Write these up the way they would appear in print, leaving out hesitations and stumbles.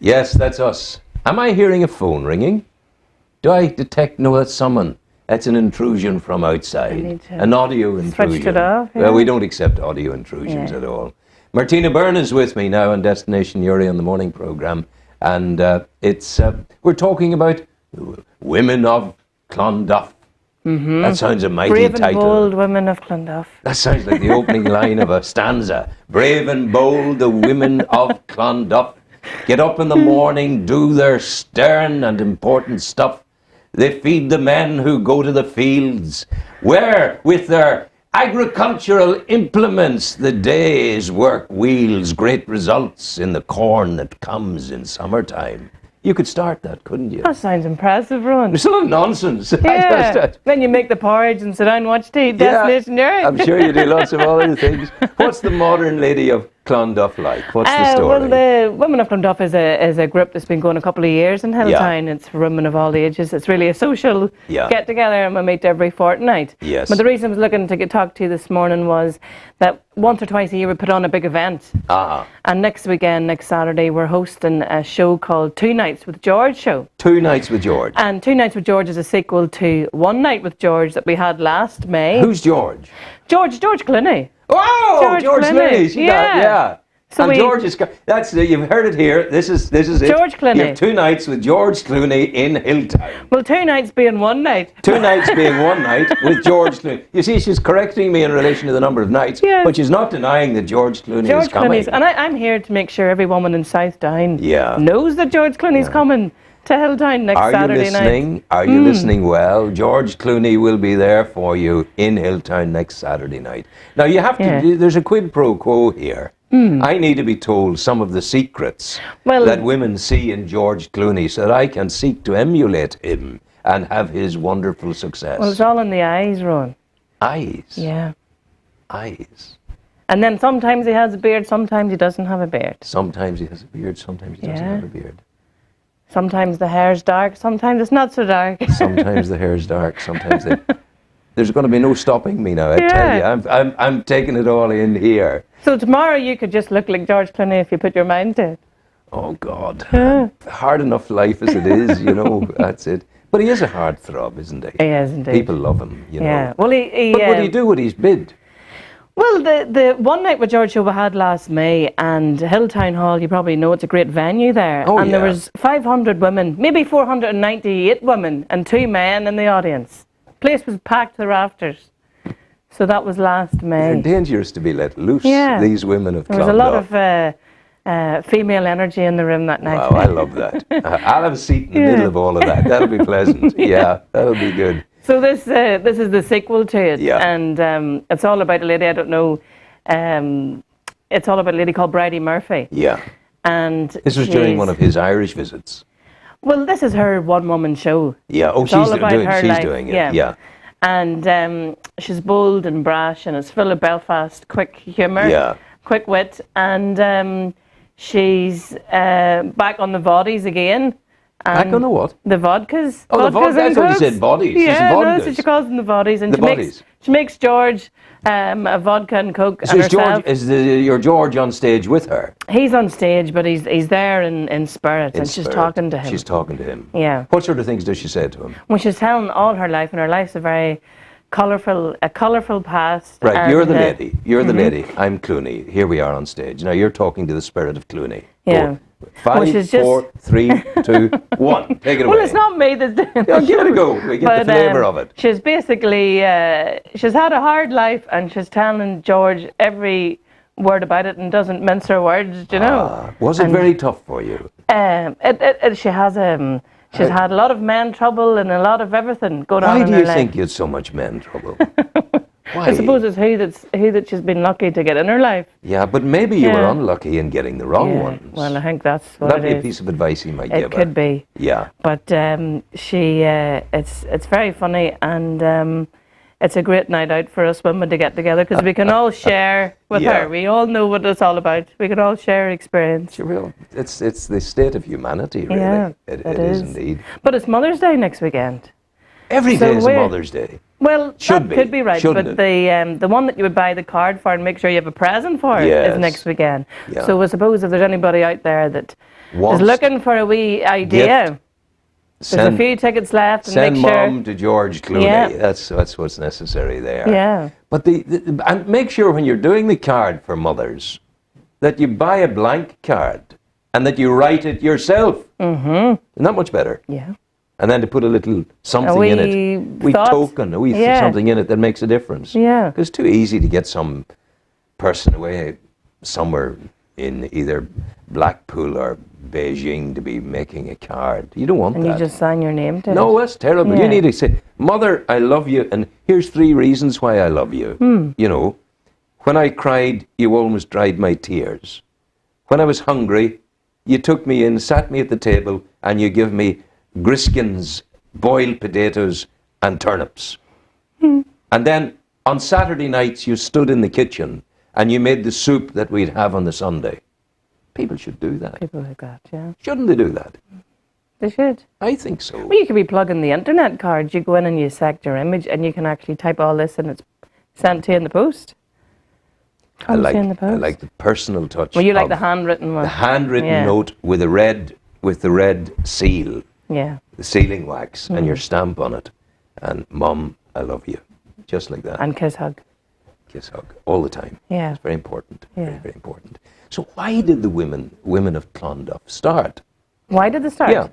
Yes, that's us. Am I hearing a phone ringing? Do I detect? No, that's someone. That's an intrusion from outside. An audio intrusion. Switched it off, yeah. Well, we don't accept audio intrusions at all. Martina Byrne is with me now on Destination Newry on the morning programme. And we're talking about women of Clonduff. Mm-hmm. That sounds a mighty Brave and title. bold women of Clonduff. That sounds like the opening line of a stanza. Brave and bold, the women of Clonduff get up in the morning, do their stern and important stuff. They feed the men who go to the fields, where with their agricultural implements the day's work wields great results in the corn that comes in summertime. You could start that, couldn't you? That sounds impressive, Ron. It's a little nonsense. Yeah. Then you make the porridge and sit down and watch Destination Newry. I'm sure you do lots of other things. What's the modern lady of Clonduff like? What's the story? Well, the Women of Clonduff is a group that's been going a couple of years in Hilltown. Yeah. It's for women of all ages. It's really a social get-together, and we meet every fortnight. Yes. But the reason I was looking to talk to you this morning was that once or twice a year we put on a big event. And next weekend, next Saturday, we're hosting a show called 2 Nights with George show. 2 Nights with George. And 2 Nights with George is a sequel to 1 Night with George that we had last May. Who's George? George Clooney. Oh, George Clooney. Yeah. So and George is, you've heard it here. This is it. George Clooney. You have 2 nights with George Clooney in Hilltown. Well, 2 nights being 1 night. 2 nights being 1 night with George Clooney. You see, she's correcting me in relation to the number of nights, but she's not denying that George Clooney is coming. And I'm here to make sure every woman in Southdown knows that George Clooney's coming to Hilltown next Saturday night. Are you listening well? George Clooney will be there for you in Hilltown next Saturday night. Now, you have to, there's a quid pro quo here. I need to be told some of the secrets that women see in George Clooney so that I can seek to emulate him and have his wonderful success. Well, it's all in the eyes, Ron. Eyes? Yeah. Eyes. And then sometimes he has a beard, sometimes he doesn't have a beard. Sometimes he has a beard, sometimes he doesn't have a beard. Sometimes the hair's dark, sometimes it's not so dark. Sometimes the hair's dark, sometimes there's going to be no stopping me now, I tell you. I'm taking it all in here. So tomorrow you could just look like George Clooney if you put your mind to it. Oh, God. Hard enough life as it is, that's it. But he is a heartthrob, isn't he? He is, indeed. People love him, Yeah. Well, but would he do what he's bid? Well, the 1 Night with George show we had last May, and Hilltown Hall, you probably know, it's a great venue there. And there was 500 women, maybe 498 women and 2 men in the audience. The place was packed to the rafters. So that was last May. They're dangerous to be let loose, these women of Clonduff. There was a lot of female energy in the room that night. Wow, I love that. I'll have a seat in the middle of all of that. That'll be pleasant. Yeah, that'll be good. So this is the sequel to it, and it's all about a lady, I don't know, it's all about a lady called Bridie Murphy. Yeah. And this was during one of his Irish visits. Well, this is her one-woman show. Yeah, she's doing it. Yeah. And she's bold and brash, and it's full of Belfast quick humour, quick wit, and she's back on the bodies again. Back on the what? The vodkas. Oh, the vodkas. I thought you said bodies. Yeah, no, so she calls them the bodies. And she makes George a vodka and Coke and herself. Is your George on stage with her? He's on stage, but he's there in spirit, and she's talking to him. She's talking to him. Yeah. What sort of things does she say to him? Well, she's telling all her life, and her life's a very colourful past. Right, you're the lady. You're the lady. I'm Clooney. Here we are on stage. Now you're talking to the spirit of Clooney. Yeah. 5, 4, 3, 2, 1. Take it away. Well, it's not me that's doing it. Give it a go. We get the flavour of it. She's basically, she's had a hard life, and she's telling George every word about it and doesn't mince her words, you know. Was it very tough for you? She has she's had a lot of men trouble and a lot of everything going on in her life. Why do you think you had so much men trouble? Why? I suppose it's who that she's been lucky to get in her life. Yeah, but maybe you were unlucky in getting the wrong ones. Well, I think that's what That'd be a piece of advice he might give her. It could be. Yeah. But it's very funny, and it's a great night out for us women to get together, because we can all share with her. We all know what it's all about. We can all share experience. It's the state of humanity, really. Yeah, it is indeed. But it's Mother's Day next weekend. Every day is Mother's Day. Well, Should that could be right, shouldn't but the one that you would buy the card for and make sure you have a present for Yes. is next weekend. Yeah. So I suppose if there's anybody out there that Wants is looking for a wee idea, there's a few tickets left, and Send make sure. Mom to George Clooney. Yeah. That's what's necessary there. Yeah. But and make sure when you're doing the card for mothers that you buy a blank card and that you write it yourself. Mm-hmm. Isn't that much better? Yeah. And then to put a little something in it, wee thought. token, a wee something in it that makes a difference. Yeah. Because it's too easy to get some person away somewhere in either Blackpool or Beijing to be making a card. You don't want And that. you just sign your name to it. No, that's terrible. Yeah. You need to say, Mother, I love you, and here's 3 reasons why I love you. You know, when I cried, you almost dried my tears. When I was hungry, you took me in, sat me at the table, and you give me griskins, boiled potatoes, and turnips. And then on Saturday nights, you stood in the kitchen and you made the soup that we'd have on the Sunday. People should do that. People like that, yeah. Shouldn't they do that? They should. I think so. Well, you could be plugging the internet cards. You go in and you select your image, and you can actually type all this, and it's sent to you in the post. I like post. the personal touch. Well, you like of the handwritten one. the handwritten Yeah. note with the red seal, Yeah. the sealing wax, and your stamp on it, and Mum, I love you, just like that. And kiss hug. Kiss hug all the time. Yeah. It's very important. Very, Yeah. very important. So why did the women of Clonduff start? Why did they start? Yeah.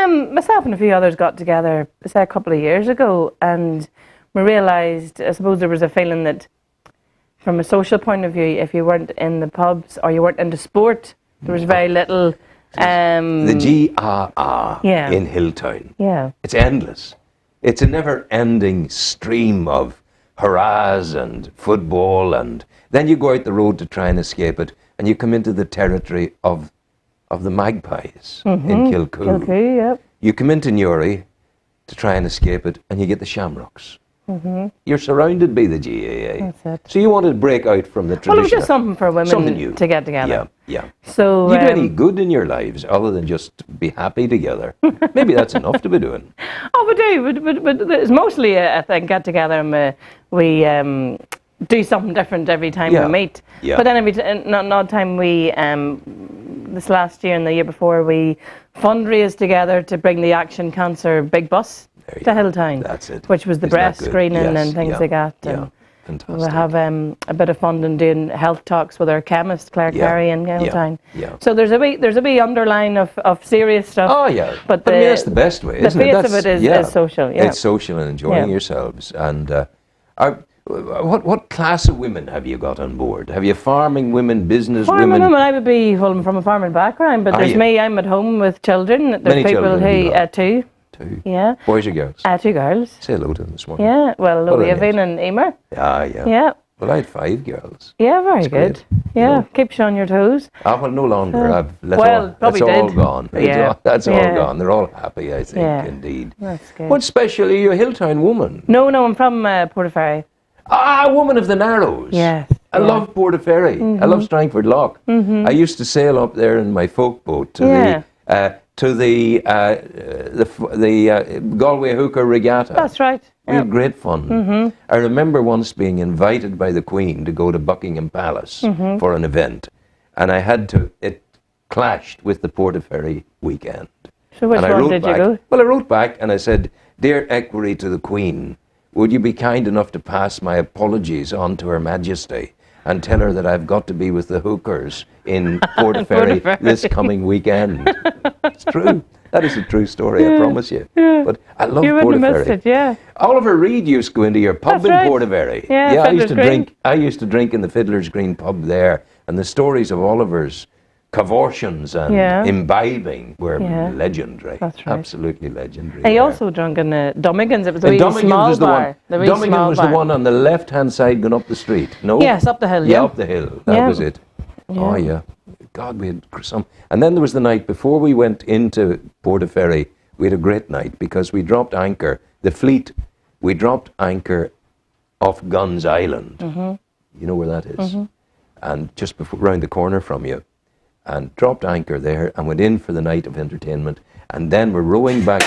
Myself and a few others got together, say, a couple of years ago, and we realised, I suppose there was a feeling that from a social point of view, if you weren't in the pubs or you weren't into sport, there was very little... The GRR Yeah. in Hilltown. Yeah. It's endless. It's a never-ending stream of hurrahs and football, and then you go out the road to try and escape it, and you come into the territory of the Magpies in Kilcoo. Okay, yep. You come into Newry to try and escape it, and you get the Shamrocks. You're surrounded by the GAA. That's it. So you wanted to break out from the tradition. Well, it was just something for women Something new. to get together. Yeah. So, You do any good in your lives other than just be happy together? Maybe that's enough to be doing. oh, we do, but it's mostly a thing, get together and we do something different every time Yeah. we meet. Yeah. But then not time we, this last year and the year before, we fundraised together to bring the Action Cancer big bus There you to go. Hilltown. That's it. Which was the Isn't that breast good? screening Yes, and things yeah, like that. Yeah, And fantastic. we have a bit of funding doing health talks with our chemist, Claire Yeah, Carey in Hilltown. yeah. So there's a wee underline of serious stuff. Oh, yeah. But I mean, that's the best way, isn't it? The face of it is social, yeah. It's social and enjoying Yeah. yourselves. And what class of women have you got on board? Have you farming women, business Farming women? women, I would be from a farming background, but Are there's you? me, I'm at home with children. There's Many people children have you who, got? two, Two. yeah. Boys or girls? 2 girls. Say hello to them this morning. Yeah, well, What are their Louise names? and Emer. Yeah. Yeah, Well, I had 5 girls. yeah, very That's good. great. Yeah, You know. keeps you on your toes. Well, no longer. Well, probably that's all did. gone. Yeah. That's all Yeah. gone. They're all happy, I think, Yeah. indeed. That's good. What's special? Are you a Hilltown woman? No, I'm from Portaferry. Ah, woman of the Narrows. Yes, I yeah. love Portaferry. I love Strangford Lough. I used to sail up there in my folk boat to the Galway Hooker Regatta. That's right. We had great fun. I remember once being invited by the Queen to go to Buckingham Palace for an event, and it clashed with the Portaferry weekend. So which And I one wrote did back, you go? Well, I wrote back and I said, "Dear Equerry to the Queen, would you be kind enough to pass my apologies on to Her Majesty and tell her that I've got to be with the hookers in Portaferry this coming weekend?" It's true. That is a true story, I promise you. Yeah. But I love You wouldn't have Portaferry. missed it, yeah. Oliver Reed used to go into your pub That's in right. Portaferry. Yeah, I used Fiddler's to Green. drink. I used to drink in the Fiddler's Green pub there, and the stories of Oliver's cavortions and Yeah. imbibing were Yeah. legendary. That's right. Absolutely legendary. He there. also drunk in Dommigans. It was a And wee Dommington small was the bar. one. The wee Dommington small was bar. the one on the left-hand side going up the street. No. Yes, up the hill. Yeah, Yeah, up the hill. That Yeah. was it. Oh yeah. God, we had some. And then there was the night before we went into Portaferry. We had a great night because we dropped anchor. The fleet. We dropped anchor off Guns Island. You know where that is? And just before, round the corner from you. And dropped anchor there and went in for the night of entertainment. And then we're rowing back.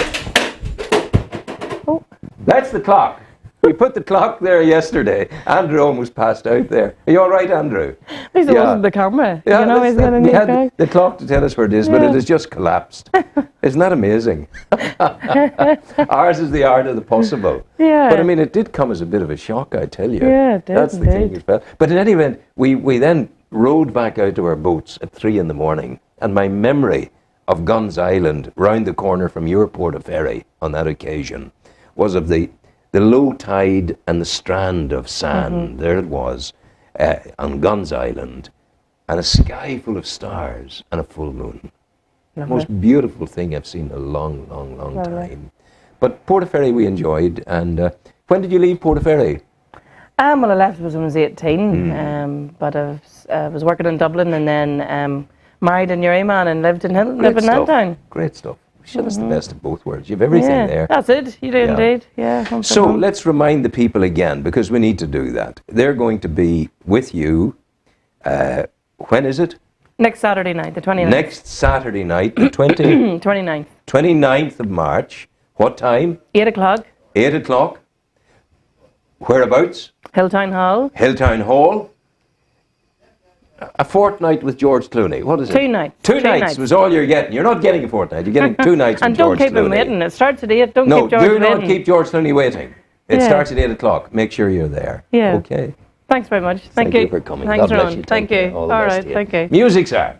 Oh. That's the clock. We put the clock there yesterday. Andrew almost passed out there. Are you all right, Andrew? At least it wasn't the camera. Yeah, you know, he's got a we new had guy. the clock to tell us where it is, but it has just collapsed. Isn't that amazing? Ours is the art of the possible. Yeah. But I mean, it did come as a bit of a shock, I tell you. Yeah, it did. That's the thing you felt. But in any event, we then rowed back out to our boats at 3 a.m, and my memory of Guns Island, round the corner from your Portaferry on that occasion, was of the low tide and the strand of sand. There it was, on Guns Island, and a sky full of stars and a full moon. The most beautiful thing I've seen in a long, long, long time. But Portaferry we enjoyed, and when did you leave Portaferry? Well, I left when I was 18, but I was working in Dublin and then married a Newry man and lived in Hilltown. Great stuff. Sure, that's the best of both worlds. You have everything there. That's it. You do indeed. Yeah. So let's remind the people again, because we need to do that. They're going to be with you. When is it? Next Saturday night, the 29th. Next Saturday night, the 29th. 29th of March. What time? 8 o'clock. 8 o'clock. Whereabouts? Hilltown Hall. Hilltown Hall. A fortnight with George Clooney. What is it? 2 nights. Two nights was all you're getting. You're not getting a fortnight. You're getting 2 nights with George Clooney. And don't keep him waiting. It starts at 8. Don't keep George waiting. No, do not waiting. keep George Clooney waiting. It starts at 8 o'clock. Make sure you're there. Yeah. Okay. Thanks very much. Thank you for coming. Thanks, God bless Ron. you. Thank you. All the All best right. to you. Thank you. Music, sir.